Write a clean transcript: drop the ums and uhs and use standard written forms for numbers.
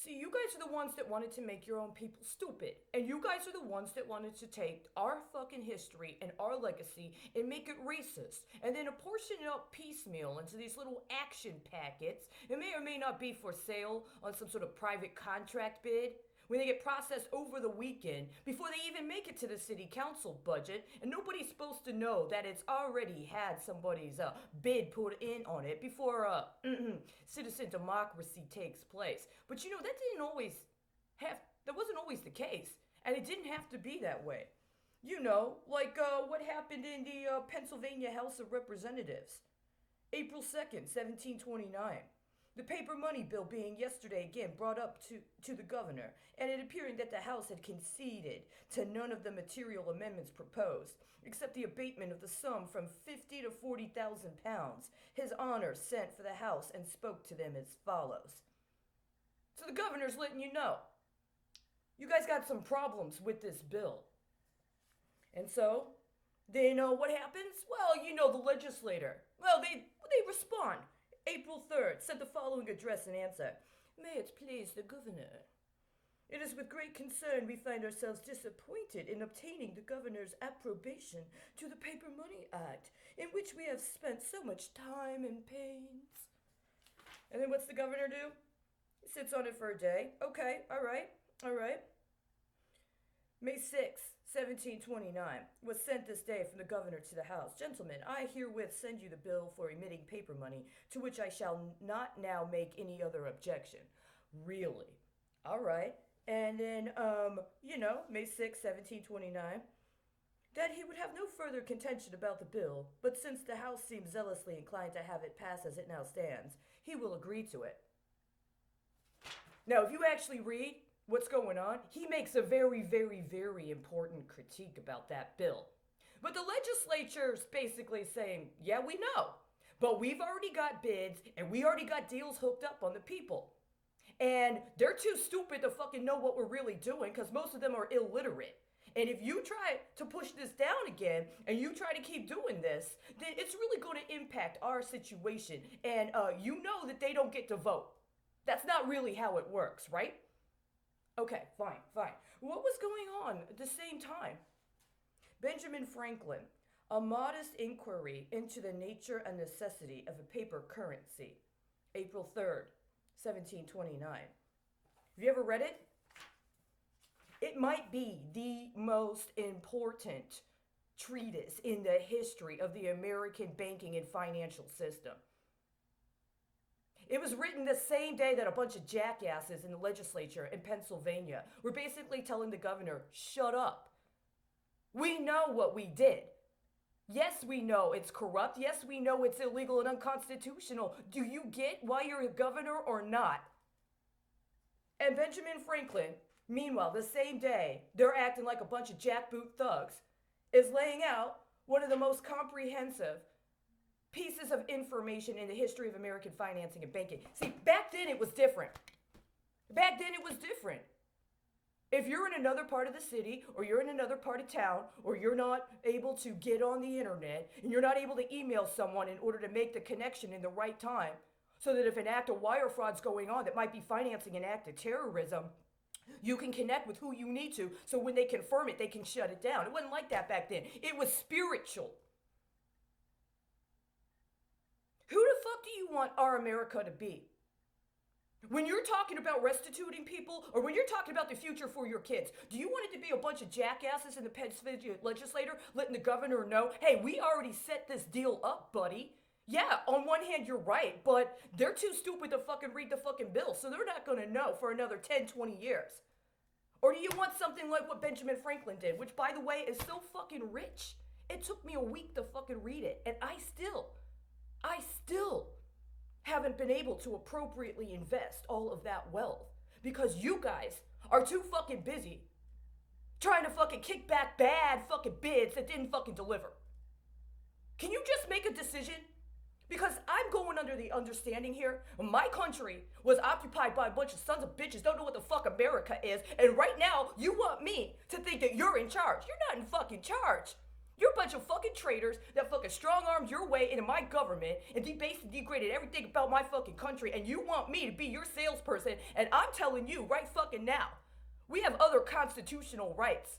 See, you guys are the ones that wanted to make your own people stupid. And you guys are the ones that wanted to take our fucking history and our legacy and make it racist. And then apportion it up piecemeal into these little action packets. It may or may not be for sale on some sort of private contract bid. When they get processed over the weekend before they even make it to the city council budget, and nobody's supposed to know that it's already had somebody's bid put in on it before citizen democracy takes place. But you know that wasn't always the case, and it didn't have to be that way. You know, like what happened in the Pennsylvania House of Representatives, April 2nd, 1729. The paper money bill being yesterday again brought up to the governor, and it appearing that the House had conceded to none of the material amendments proposed, except the abatement of the sum from 50 to 40,000 pounds. His honor sent for the House and spoke to them as follows. So the governor's letting you know, you guys got some problems with this bill. And so, then what happens? Well, you know the legislator. Well, they respond. April 3rd, sent the following address and answer. May it please the governor. It is with great concern we find ourselves disappointed in obtaining the governor's approbation to the Paper Money Act, in which we have spent so much time and pains. And then what's the governor do? He sits on it for a day. Okay, all right. May 6th, 1729, was sent this day from the governor to the House. Gentlemen, I herewith send you the bill for emitting paper money, to which I shall not now make any other objection. Really? All right. And then, May 6th, 1729, that he would have no further contention about the bill, but since the House seems zealously inclined to have it pass as it now stands, he will agree to it. Now, if you actually read what's going on, he makes a very, very, very important critique about that bill. But the legislature's basically saying, yeah, we know, but we've already got bids and we already got deals hooked up on the people. And they're too stupid to fucking know what we're really doing because most of them are illiterate. And if you try to push this down again and you try to keep doing this, then it's really going to impact our situation. And you know that they don't get to vote. That's not really how it works, right? Okay, fine. What was going on at the same time? Benjamin Franklin, A Modest Inquiry into the Nature and Necessity of a Paper Currency, April 3rd, 1729. Have you ever read it? It might be the most important treatise in the history of the American banking and financial system. It was written the same day that a bunch of jackasses in the legislature in Pennsylvania were basically telling the governor, shut up. We know what we did. Yes, we know it's corrupt. Yes, we know it's illegal and unconstitutional. Do you get why you're a governor or not? And Benjamin Franklin, meanwhile, the same day, they're acting like a bunch of jackboot thugs, is laying out one of the most comprehensive pieces of information in the history of American financing and banking. See, back then it was different. If you're in another part of the city, or you're in another part of town, or you're not able to get on the internet, and you're not able to email someone in order to make the connection in the right time, so that if an act of wire fraud's going on that might be financing an act of terrorism, you can connect with who you need to, so when they confirm it, they can shut it down. It wasn't like that back then. It was spiritual. Who the fuck do you want our America to be? When you're talking about restituting people, or when you're talking about the future for your kids, do you want it to be a bunch of jackasses in the Pennsylvania legislature letting the governor know, hey, we already set this deal up, buddy? Yeah, on one hand, you're right, but they're too stupid to fucking read the fucking bill, so they're not going to know for another 10, 20 years. Or do you want something like what Benjamin Franklin did, which, by the way, is so fucking rich? It took me a week to fucking read it, and I still haven't been able to appropriately invest all of that wealth because you guys are too fucking busy trying to fucking kick back bad fucking bids that didn't fucking deliver. Can you just make a decision? Because I'm going under the understanding here, my country was occupied by a bunch of sons of bitches, don't know what the fuck America is, and right now you want me to think that you're in charge. You're not in fucking charge. You're a bunch of fucking traitors that fucking strong armed your way into my government and debased and degraded everything about my fucking country, and you want me to be your salesperson, and I'm telling you right fucking now, we have other constitutional rights.